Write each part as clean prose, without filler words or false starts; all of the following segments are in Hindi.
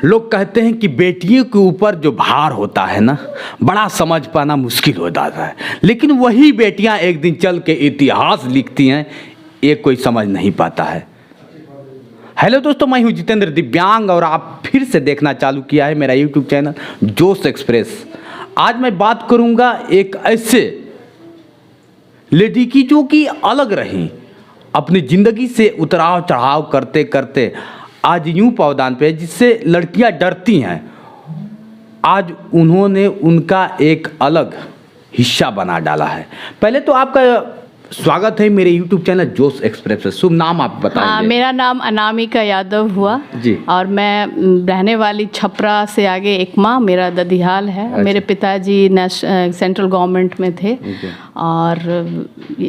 लोग कहते हैं कि बेटियों के ऊपर जो भार होता है ना, बड़ा समझ पाना मुश्किल हो जाता है, लेकिन वही बेटियां एक दिन चल के इतिहास लिखती हैं, ये कोई समझ नहीं पाता है। हेलो दोस्तों, मैं हूं जितेंद्र दिव्यांग और आप फिर से देखना चालू किया है मेरा यूट्यूब चैनल जोश एक्सप्रेस। आज मैं बात करूंगा एक ऐसे लेडी की जो कि अलग रही, अपनी ज़िंदगी से उतराव चढ़ाव करते करते आज यूं पावदान पे, जिससे लड़कियां डरती हैं, आज उन्होंने उनका एक अलग हिस्सा बना डाला है। पहले तो आपका स्वागत है मेरे YouTube चैनल जोश एक्सप्रेस पे। शुभ नाम आप बताएंगे? हाँ, मेरा नाम अनामिका यादव हुआ जी। और मैं रहने वाली छपरा से आगे एकमा, मेरा ददिहाल है। अच्छा। मेरे पिताजी सेंट्रल गवर्नमेंट में थे और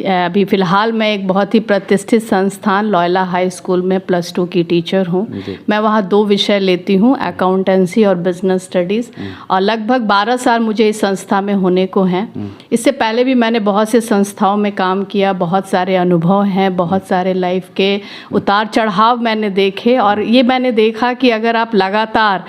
अभी फ़िलहाल मैं एक बहुत ही प्रतिष्ठित संस्थान लॉयला हाई स्कूल में +2 की टीचर हूँ। मैं वहाँ 2 विषय लेती हूँ, अकाउंटेंसी और बिजनेस स्टडीज़, और लगभग 12 साल मुझे इस संस्था में होने को हैं। इससे पहले भी मैंने बहुत से संस्थाओं में काम किया, बहुत सारे अनुभव हैं, बहुत सारे लाइफ के उतार चढ़ाव मैंने देखे, और ये मैंने देखा कि अगर आप लगातार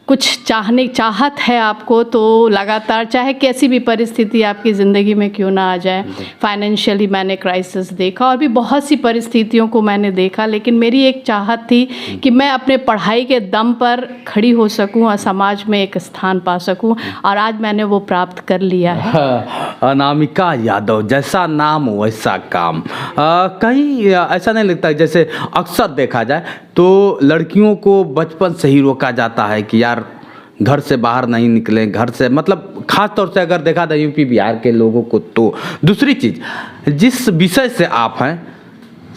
कुछ चाहत है आपको, तो लगातार चाहे कैसी भी परिस्थिति आपकी ज़िंदगी में क्यों ना आ जाए, फाइनेंशियली मैंने क्राइसिस देखा और भी बहुत सी परिस्थितियों को मैंने देखा, लेकिन मेरी एक चाहत थी कि मैं अपने पढ़ाई के दम पर खड़ी हो सकूं और समाज में एक स्थान पा सकूं, और आज मैंने वो प्राप्त कर लिया है। अनामिका यादव, जैसा नाम वैसा काम। कहीं ऐसा नहीं लगता, जैसे अक्सर देखा जाए तो लड़कियों को बचपन से ही रोका जाता है कि यार घर से बाहर नहीं निकलें, घर से, मतलब खास तौर से अगर देखा जाए यूपी बिहार के लोगों को। तो दूसरी चीज़, जिस विषय से आप हैं,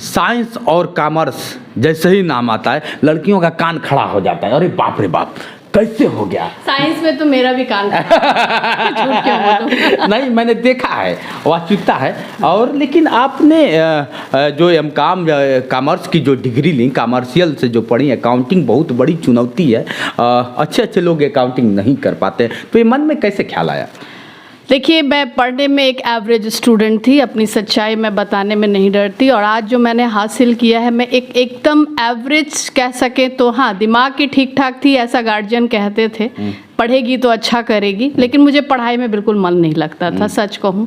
साइंस और कॉमर्स, जैसे ही नाम आता है लड़कियों का कान खड़ा हो जाता है, अरे बाप रे बाप, कैसे हो गया? साइंस में तो मेरा भी कान झूठ क्यों बोलूं? नहीं, मैंने देखा है, वास्तविकता है। और लेकिन आपने जो एमकॉम कॉमर्स की जो डिग्री ली, कॉमर्शियल से जो पढ़ी, अकाउंटिंग बहुत बड़ी चुनौती है, अच्छे अच्छे लोग अकाउंटिंग नहीं कर पाते, तो ये मन में कैसे ख्याल आया? देखिए, मैं पढ़ने में एक एवरेज स्टूडेंट थी, अपनी सच्चाई मैं बताने में नहीं डरती, और आज जो मैंने हासिल किया है, मैं एकदम एवरेज कह सके तो हाँ, दिमाग की ठीक ठाक थी, ऐसा गार्जियन कहते थे, पढ़ेगी तो अच्छा करेगी, लेकिन मुझे पढ़ाई में बिल्कुल मन नहीं लगता था, सच कहूँ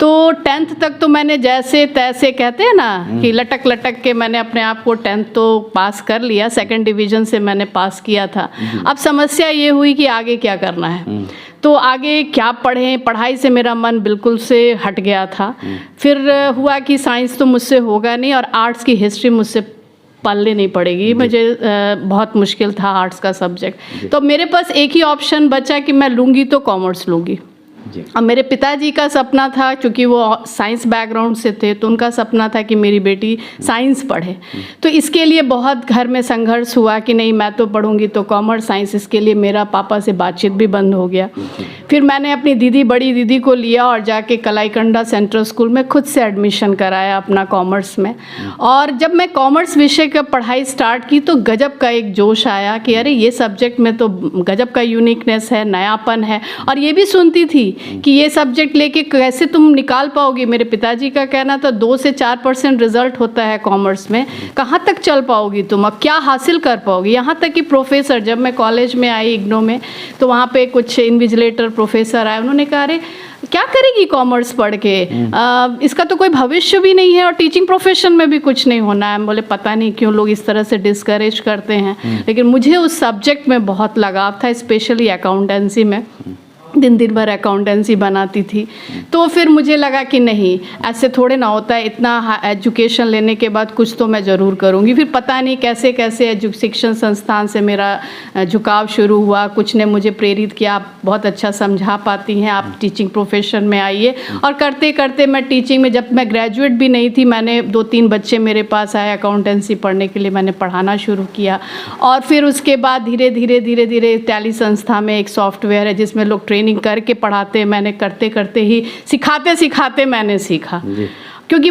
तो। 10th तक तो मैंने जैसे तैसे, कहते हैं ना कि लटक लटक के मैंने अपने आप को 10th तो पास कर लिया, 2nd डिवीज़न से मैंने पास किया था। अब समस्या ये हुई कि आगे क्या करना है, तो आगे क्या पढ़ें, पढ़ाई से मेरा मन बिल्कुल से हट गया था। फिर हुआ कि साइंस तो मुझसे होगा नहीं, और आर्ट्स की हिस्ट्री मुझसे पालनी नहीं पड़ेगी, मुझे बहुत मुश्किल था आर्ट्स का सब्जेक्ट। तो मेरे पास एक ही ऑप्शन बचा कि मैं लूँगी तो कॉमर्स लूँगी। अब मेरे पिताजी का सपना था, क्योंकि वो साइंस बैकग्राउंड से थे, तो उनका सपना था कि मेरी बेटी साइंस पढ़े। तो इसके लिए बहुत घर में संघर्ष हुआ कि नहीं, मैं तो पढ़ूंगी तो कॉमर्स साइंस। इसके लिए मेरा पापा से बातचीत भी बंद हो गया। फिर मैंने अपनी दीदी, बड़ी दीदी को लिया और जाके कलाईकंडा सेंट्रल स्कूल में खुद से एडमिशन कराया अपना कॉमर्स में। और जब मैं कॉमर्स विषय का पढ़ाई स्टार्ट की तो गजब का एक जोश आया कि अरे ये सब्जेक्ट में तो गजब का यूनिकनेस है, नयापन है। और ये भी सुनती थी कि ये सब्जेक्ट लेके कैसे तुम निकाल पाओगी। मेरे पिताजी का कहना था 2 से 4% रिजल्ट होता है कॉमर्स में, कहाँ तक चल पाओगी तुम, अब क्या हासिल कर पाओगी। यहाँ तक कि प्रोफेसर, जब मैं कॉलेज में आई इग्नो में, तो वहाँ पे कुछ इन्विजिलेटर प्रोफेसर आए, उन्होंने कहा अरे क्या करेगी कॉमर्स पढ़ के, इसका तो कोई भविष्य भी नहीं है और टीचिंग प्रोफेशन में भी कुछ नहीं होना है। बोले पता नहीं क्यों लोग इस तरह से डिस्करेज करते हैं, लेकिन मुझे उस सब्जेक्ट में बहुत लगाव था, स्पेशली अकाउंटेंसी में। दिन भर अकाउंटेंसी बनाती थी। तो फिर मुझे लगा कि नहीं, ऐसे थोड़े ना होता है, इतना एजुकेशन लेने के बाद कुछ तो मैं ज़रूर करूँगी। फिर पता नहीं कैसे कैसे शिक्षण संस्थान से मेरा झुकाव शुरू हुआ। कुछ ने मुझे प्रेरित किया, आप बहुत अच्छा समझा पाती हैं, आप टीचिंग प्रोफेशन में आइए। और करते करते मैं टीचिंग में, जब मैं ग्रेजुएट भी नहीं थी, मैंने 2-3 बच्चे मेरे पास आए अकाउंटेंसी पढ़ने के लिए, मैंने पढ़ाना शुरू किया। और फिर उसके बाद धीरे धीरे टैली संस्था में एक सॉफ्टवेयर है जिसमें लोग ट्रेनिंग करके पढ़ाते हैं, मैंने करते करते ही, सिखाते सिखाते मैंने सीखा। क्योंकि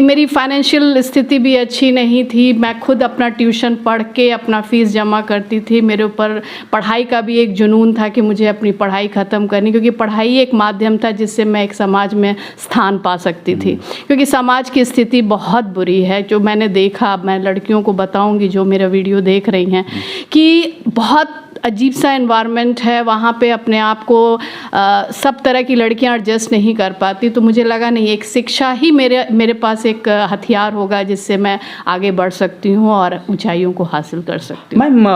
मेरी फाइनेंशियल स्थिति भी अच्छी नहीं थी। मैं खुद अपना ट्यूशन पढ़ के अपना फ़ीस जमा करती थी। मेरे ऊपर पढ़ाई का भी एक जुनून था कि मुझे अपनी पढ़ाई ख़त्म करनी, क्योंकि पढ़ाई एक माध्यम था जिससे मैं एक समाज में स्थान पा सकती थी। क्योंकि समाज की स्थिति बहुत बुरी है, जो मैंने देखा, मैं लड़कियों को बताऊंगी जो मेरा वीडियो देख रही हैं, कि बहुत अजीब सा एनवायरनमेंट है वहाँ पे। अपने आप को सब तरह की लड़कियाँ एडजस्ट नहीं कर पाती। तो मुझे लगा नहीं, एक शिक्षा ही मेरे पास एक हथियार होगा जिससे मैं आगे बढ़ सकती हूँ और ऊंचाइयों को हासिल कर सकती हूँ। मैम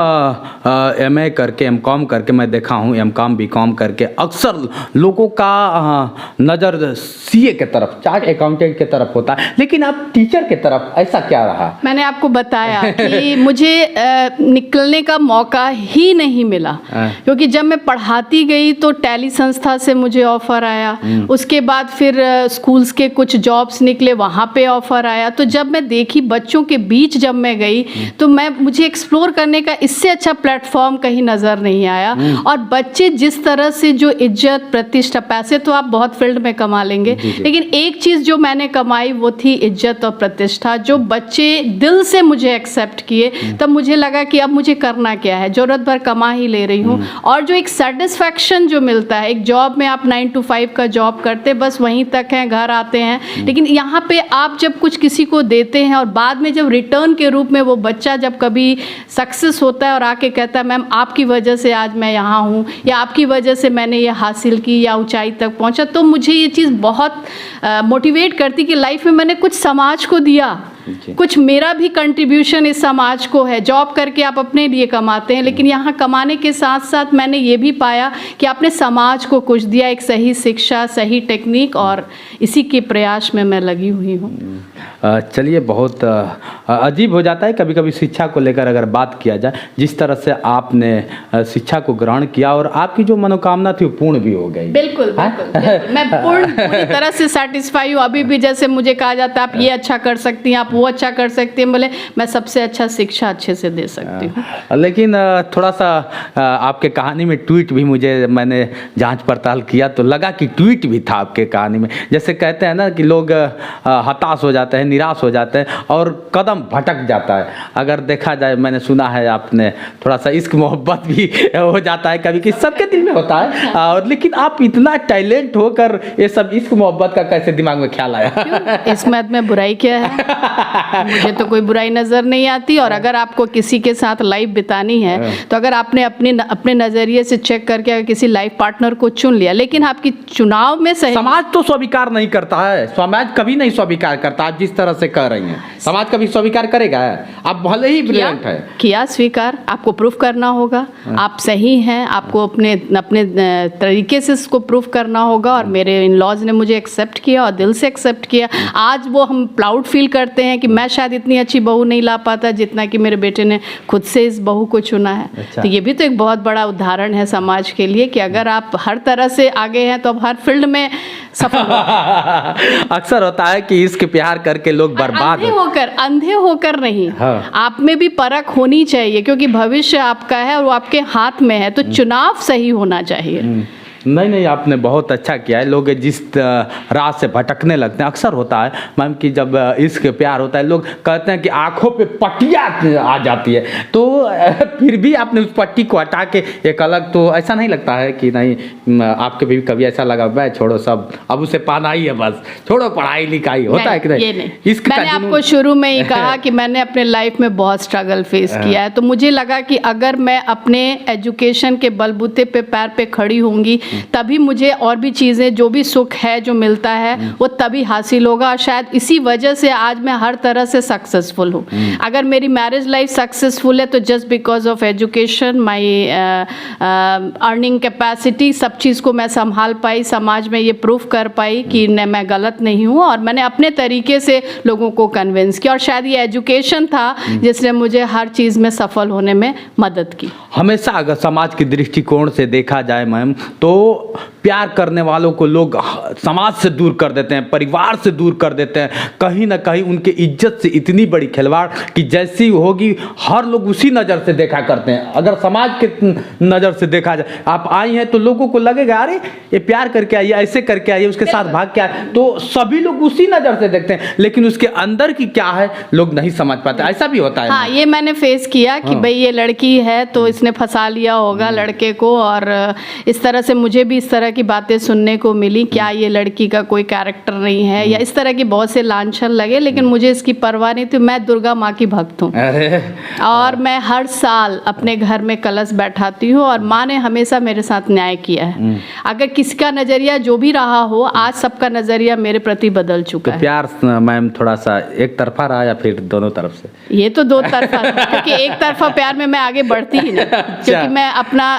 एमए करके, एमकॉम करके मैं देखा हूँ, एमकॉम बीकॉम करके अक्सर लोगों का नज़र सीए के तरफ, चार्ट अकाउंटेंट के तरफ होता है, लेकिन आप टीचर के तरफ, ऐसा क्या रहा? मैंने आपको बताया कि मुझे निकलने का मौका ही नहीं मिला, क्योंकि जब मैं पढ़ाती गई तो टैली संस्था से मुझे ऑफर आया। उसके बाद फिर स्कूल्स के कुछ जॉब्स निकले, वहाँ पे ऑफर आया। तो जब मैं देखी बच्चों के बीच जब मैं गई तो मुझे एक्सप्लोर करने का इससे अच्छा प्लेटफॉर्म कहीं नज़र नहीं आया। और बच्चे जिस तरह से जो इज्जत, प्रतिष्ठा, पैसे तो आप बहुत फील्ड में कमा लेंगे, लेकिन एक चीज़ जो मैंने कमाई वो थी इज्जत और प्रतिष्ठा। जो बच्चे दिल से मुझे एक्सेप्ट किए, तब मुझे लगा कि अब मुझे करना क्या है, ज़रूरत भर कमा ही ले रही हूँ। और जो एक सेटिस्फैक्शन जो मिलता है, एक जॉब में आप 9 to 5 का जॉब करते, बस वहीं तक हैं, घर आते हैं, लेकिन यहाँ पे आप जब कुछ किसी को देते हैं और बाद में जब रिटर्न के रूप में वो बच्चा जब कभी सक्सेस होता है और आके कहता है मैम आपकी वजह से आज मैं यहाँ हूँ, या आपकी वजह से मैंने ये हासिल की या ऊंचाई तक पहुँचा, तो मुझे ये चीज़ बहुत मोटिवेट करती कि लाइफ में मैंने कुछ समाज को दिया, कुछ मेरा भी कंट्रीब्यूशन इस समाज को है। जॉब करके आप अपने लिए कमाते हैं, लेकिन यहाँ कमाने के साथ साथ मैंने ये भी पाया कि आपने समाज को कुछ दिया, एक सही शिक्षा, सही टेक्निक, और इसी के प्रयास में मैं लगी हुई हूँ। चलिए, बहुत अजीब हो जाता है कभी कभी शिक्षा को लेकर अगर बात किया जाए, जिस तरह से आपने शिक्षा को ग्रहण किया और आपकी जो मनोकामना थी वो पूर्ण भी हो गई। बिल्कुल बिल्कुल, मैं पूरी तरह से सेटिस्फाई हूँ। अभी भी जैसे मुझे कहा जाता है आप ये अच्छा कर सकती हैं, आप वो अच्छा कर सकते हैं, बोले मैं सबसे अच्छा शिक्षा अच्छे से दे सकती हूँ। लेकिन थोड़ा सा आपके कहानी में ट्वीट भी मैंने जांच पड़ताल किया तो लगा कि ट्वीट भी था आपके कहानी में। जैसे कहते हैं ना कि लोग हताश हो जाते हैं, निराश हो जाते हैं और कदम भटक जाता है। अगर देखा जाए, मैंने सुना है आपने थोड़ा सा इश्क मोहब्बत भी हो जाता है कभी, कि सबके दिल में होता है, और लेकिन आप इतना टैलेंट होकर ये सब इश्क मोहब्बत का कैसे दिमाग में ख्याल आया? इसमें में बुराई क्या है? मुझे तो कोई बुराई नज़र नहीं आती। और अगर आपको किसी के साथ लाइफ बितानी है तो अगर आपने अपने नज़रिए से चेक करके अगर किसी लाइफ पार्टनर को चुन लिया, लेकिन आपकी चुनाव में सही, समाज तो स्वीकार नहीं करता है, समाज कभी नहीं स्वीकार करता। आप जिस तरह से कह रही हैं, समाज कभी स्वीकार करेगा? आप भले ही ब्रिलियंट है, किया स्वीकार, आपको प्रूफ करना होगा आप सही हैं, आपको अपने तरीके से इसको प्रूफ करना होगा। और मेरे इन लॉज ने मुझे एक्सेप्ट किया और दिल से एक्सेप्ट किया। आज वो हम प्राउड फील करते हैं कि मैं शायद इतनी अच्छी बहू नहीं ला पाता जितना कि मेरे बेटे ने खुद से इस बहू को चुना है। अच्छा। तो ये भी तो एक बहुत बड़ा उदाहरण है समाज के लिए कि अगर आप हर तरह से आगे हैं तो आप हर फील्ड में सफल हो। अक्सर होता है कि इसके प्यार करके लोग बर्बाद अंधे होकर नहीं। हाँ। आप में भी परख होनी चाहिए, क्योंकि भविष्य आपका है और वो आपके हाथ में है, तो चुनाव सही होना चाहिए। नहीं, आपने बहुत अच्छा किया है। लोग जिस राह से भटकने लगते हैं, अक्सर होता है मैम कि जब इश्क प्यार होता है, लोग कहते हैं कि आंखों पे पट्टियाँ आ जाती है, तो फिर भी आपने उस पट्टी को हटा के एक अलग, तो ऐसा नहीं लगता है कि नहीं आपके भी कभी ऐसा लगा भाई छोड़ो सब, अब उसे पाना ही है, बस छोड़ो पढ़ाई लिखाई, होता है कि नहीं? ये नहीं। मैंने आपको शुरू में ही कहा कि मैंने अपने लाइफ में बहुत स्ट्रगल फेस किया है, तो मुझे लगा कि अगर मैं अपने एजुकेशन के बलबूते पे पैर पे खड़ी होंगी तभी मुझे और भी चीज़ें, जो भी सुख है जो मिलता है वो तभी हासिल होगा। और शायद इसी वजह से आज मैं हर तरह से सक्सेसफुल हूँ। अगर मेरी मैरिज लाइफ सक्सेसफुल है तो just because of education, my earning capacity, सब चीज़ को मैं संभाल पाई, समाज में ये प्रूफ कर पाई कि मैं गलत नहीं हूँ, और मैंने अपने तरीके से लोगों को कन्विंस किया। और शायद ये एजुकेशन था जिसने मुझे हर चीज़ में सफल होने में मदद की। हमेशा अगर समाज के दृष्टिकोण से देखा जाए मैम, तो प्यार करने वालों को लोग समाज से दूर कर देते हैं, परिवार से दूर कर देते हैं, कहीं ना कहीं उनके इज्जत से इतनी बड़ी खिलवाड़ कि जैसी होगी हर लोग उसी नज़र से देखा करते हैं। अगर समाज के नज़र से देखा जाए, आप आई हैं तो लोगों को लगेगा अरे ये प्यार करके आई, ऐसे करके आई, उसके साथ भाग के आए, तो सभी लोग उसी नज़र से देखते हैं, लेकिन उसके अंदर की क्या है लोग नहीं समझ पाते। ऐसा भी होता है। हाँ, ये मैंने फेस किया कि भाई ये लड़की है तो इसने फंसा लिया होगा लड़के को, और इस तरह से मुझे भी इस तरह की बातें सुनने को मिली, क्या ये लड़की का कोई कैरेक्टर नहीं है, या इस तरह की बहुत से लांछन लगे, लेकिन मुझे इसकी परवाह नहीं थी। मैं दुर्गा माँ की भक्त हूँ और मैं हर साल अपने घर में कलश बैठाती हूँ, और माँ ने हमेशा मेरे साथ न्याय किया है। अगर किसी का नज़रिया जो भी रहा हो, आज सबका नज़रिया मेरे प्रति बदल चुका है। प्यार मैम थोड़ा सा एक तरफा रहा या फिर दोनों तरफ से? ये तो दो तरफा था, क्योंकि एक तरफा प्यार में मैं आगे बढ़ती ही नहीं, क्योंकि मैं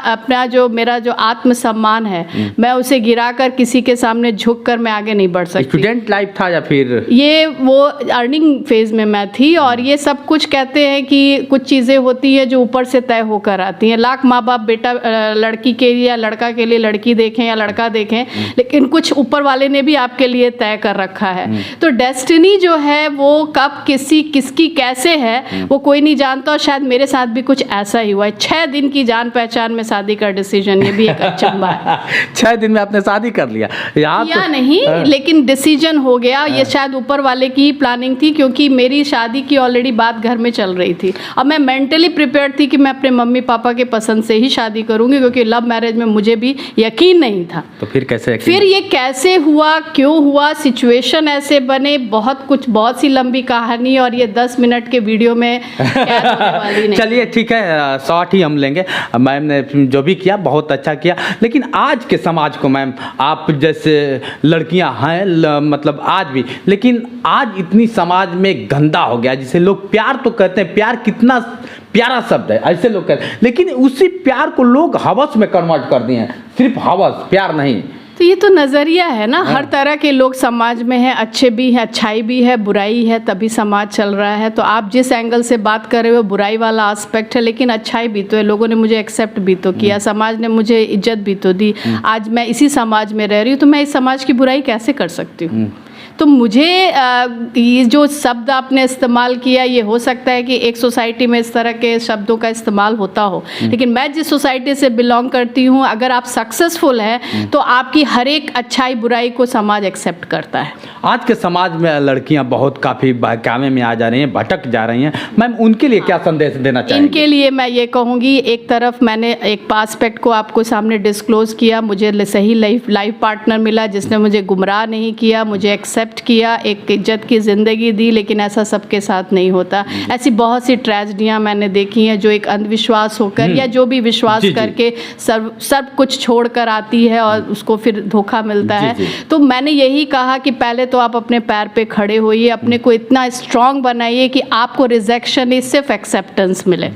अपना जो मेरा जो आत्मसम्मान है मैं उसे गिराकर किसी के सामने झुककर मैं आगे नहीं बढ़ सकती। स्टूडेंट लाइफ था या फिर ये वो अर्निंग फेज में मैं थी, और ये सब कुछ कहते हैं कि कुछ चीज़ें होती है जो ऊपर से तय होकर आती हैं। लाख माँ बाप बेटा लड़की के लिए या लड़का के लिए लड़की देखें या लड़का देखें, लेकिन कुछ ऊपर वाले ने भी आपके लिए तय कर रखा है। तो डेस्टिनी जो है वो कब किसकी कैसे है वो कोई नहीं जानता, और शायद मेरे साथ भी कुछ ऐसा ही हुआ है। 6 दिन की जान पहचान में शादी का डिसीजन, ये भी एक अचंभा है। 6 दिन में आपने शादी कर लिया? या नहीं, लेकिन डिसीजन हो गया। ये शायद ऊपर वाले की प्लानिंग थी, क्योंकि मेरी शादी की ऑलरेडी बात घर में चल रही थी, और मैं मेंटली प्रिपेयर्ड थी कि मैं अपने मम्मी पापा के पसंद से ही शादी करूंगी, क्योंकि लव मैरिज में मुझे भी यकीन नहीं था। तो फिर कैसे फिर ये कैसे हुआ, क्यों हुआ, सिचुएशन ऐसे बने, बहुत सी लंबी कहानी, और ये 10 मिनट के वीडियो में कैद होने वाली नहीं। चलिए ठीक है, शॉर्ट ही हम लेंगे। मैम ने जो भी किया बहुत अच्छा किया, लेकिन आज के समाज को मैम, आप जैसे लड़कियां हैं मतलब आज भी, लेकिन आज इतनी समाज में गंदा हो गया, जिसे लोग प्यार तो कहते हैं, प्यार कितना प्यारा शब्द है, ऐसे लोग कहते हैं, लेकिन उसी प्यार को लोग हवस में कन्वर्ट कर दिए हैं। सिर्फ हवस, प्यार नहीं। तो ये तो नज़रिया है ना, हर तरह के लोग समाज में हैं, अच्छे भी हैं, अच्छाई भी है, बुराई है, तभी समाज चल रहा है। तो आप जिस एंगल से बात कर रहे हो बुराई वाला एस्पेक्ट है, लेकिन अच्छाई भी तो है। लोगों ने मुझे एक्सेप्ट भी तो किया, समाज ने मुझे इज्जत भी तो दी। आज मैं इसी समाज में रह रही हूँ, तो मैं इस समाज की बुराई कैसे कर सकती हूँ? तो मुझे ये जो शब्द आपने इस्तेमाल किया, ये हो सकता है कि एक सोसाइटी में इस तरह के शब्दों का इस्तेमाल होता हो, लेकिन मैं जिस सोसाइटी से बिलोंग करती हूँ, अगर आप सक्सेसफुल हैं तो आपकी हर एक अच्छाई बुराई को समाज एक्सेप्ट करता है। आज के समाज में लड़कियां बहुत काफ़ी बहकावे में आ जा रही हैं, भटक जा रही हैं। मैम उनके लिए क्या संदेश देना चाहिए? इनके लिए मैं ये कहूँगी, एक तरफ मैंने एक एस्पेक्ट को आपको सामने डिस्क्लोज़ किया, मुझे सही लाइफ पार्टनर मिला जिसने मुझे गुमराह नहीं किया, मुझे एक्सेप्ट किया, एक इज्जत की ज़िंदगी दी, लेकिन ऐसा सबके साथ नहीं होता। ऐसी बहुत सी ट्रेजेडियाँ मैंने देखी हैं जो एक अंधविश्वास होकर या जो भी विश्वास करके सब कुछ छोड़ कर आती है और उसको फिर धोखा मिलता है। तो मैंने यही कहा कि पहले तो आप अपने पैर पे खड़े होइए, अपने को इतना स्ट्रांग बनाइए कि आपको रिजेक्शन नहीं सिर्फ एक्सेप्टेंस मिले।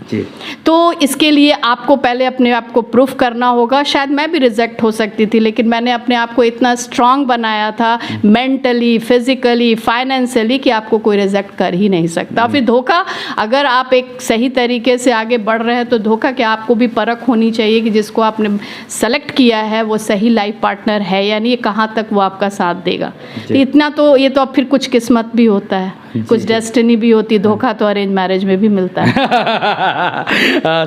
तो इसके लिए आपको पहले अपने आप को प्रूफ करना होगा। शायद मैं भी रिजेक्ट हो सकती थी, लेकिन मैंने अपने आप को इतना स्ट्रांग बनाया था मेंटली, फिजिकली, फाइनेंशियली कि आपको कोई रिजेक्ट कर ही नहीं सकता। फिर धोखा, अगर आप एक सही तरीके से आगे बढ़ रहे हैं तो धोखा क्या, आपको भी परख होनी चाहिए कि जिसको आपने सेलेक्ट किया है वो सही लाइफ पार्टनर है या नहीं, कहाँ तक वो आपका साथ देगा। इतना तो ये तो अब फिर कुछ किस्मत भी होता है, कुछ डेस्टिनी भी होती। धोखा तो अरेंज मैरिज में भी मिलता है।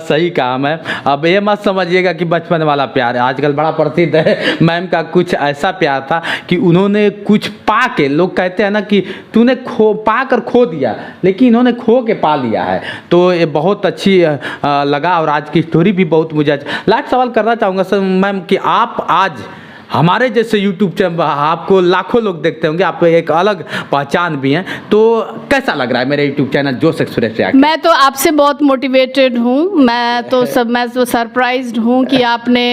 सही कहा मैम। अब ये मत समझिएगा कि बचपन वाला प्यार है, आजकल बड़ा प्रसिद्ध है। मैम का कुछ ऐसा प्यार था कि उन्होंने कुछ पा के, लोग कहते हैं ना कि तूने पा कर खो दिया, लेकिन इन्होंने खो के पा लिया है। तो ये बहुत अच्छी लगा, और आज की स्टोरी भी बहुत मुझे लास्ट सवाल करना चाहूँगा सर मैम कि आप आज हमारे जैसे यूट्यूब चैनल आपको लाखों लोग देखते होंगे, आप एक अलग पहचान भी हैं, तो कैसा लग रहा है मेरे यूट्यूब चैनल जोश एक्सप्रेस पे आके? मैं तो आपसे बहुत मोटिवेटेड हूँ। मैं तो सरप्राइज्ड हूँ कि आपने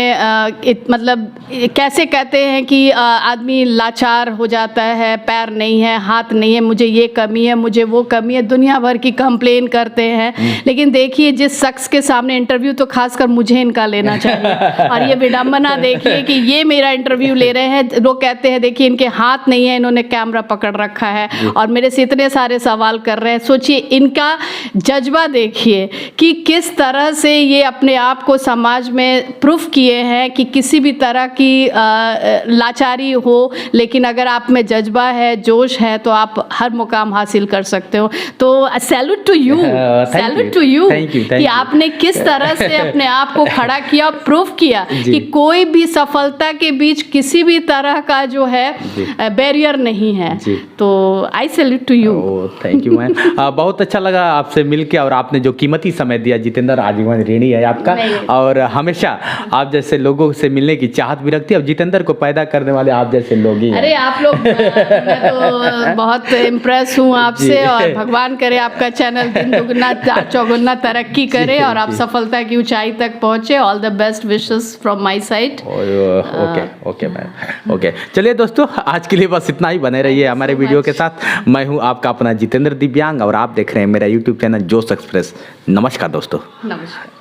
मतलब कैसे कहते हैं कि आदमी लाचार हो जाता है, पैर नहीं है, हाथ नहीं है, मुझे ये कमी है, मुझे वो कमी है, दुनिया भर की कंप्लेन करते हैं। लेकिन देखिए जिस शख्स के सामने इंटरव्यू, तो खासकर मुझे इनका लेना चाहिए, और ये विडम्बना देखिए कि ये मेरा इंटरव्यू ले रहे हैं, लोग कहते हैं देखिए इनके हाथ नहीं है, इन्होंने कैमरा पकड़ रखा है और मेरे से इतने सारे सवाल कर रहे हैं। सोचिए इनका जज्बा देखिए कि किस तरह से ये अपने आप को समाज में प्रूफ किए हैं कि किसी भी तरह की लाचारी हो, लेकिन अगर आप में जज्बा है, जोश है, तो आप हर मुकाम हासिल कर सकते हो। तो salute to you, salute to you कि आपने किस तरह से अपने आप को खड़ा किया, प्रूफ किया कि कोई भी सफलता के बीच किसी भी तरह का जो है बैरियर नहीं है। तो I salute to you. Thank you ma'am. बहुत अच्छा लगा आपसे मिलके, और आपने जो कीमती समय दिया। जितेंद्र आजीवन ऋणी है आपका, और हमेशा आप जैसे लोगों से मिलने की चाहत भी रखती है। अब जितेंद्र को पैदा करने वाले आप जैसे लोग ही हैं। अरे आप लोग, मैं तो बहुत इम्प्रेस हूँ आपसे, और भगवान करे आपका चैनल दिन दुगना चौगुना तरक्की करे और आप सफलता की ऊंचाई तक पहुंचे। All the best wishes from my side. Okay ma'am, okay. चलिए दोस्तों, आज के लिए बस इतना ही। बने रहिए हमारे वीडियो के साथ। मैं हूँ आपका अपना जितेंद्र दिव्यांग, और आप देख रहे हैं मेरा यूट्यूब चैनल जोश एक्सप्रेस। नमस्कार दोस्तों। नमस्कार।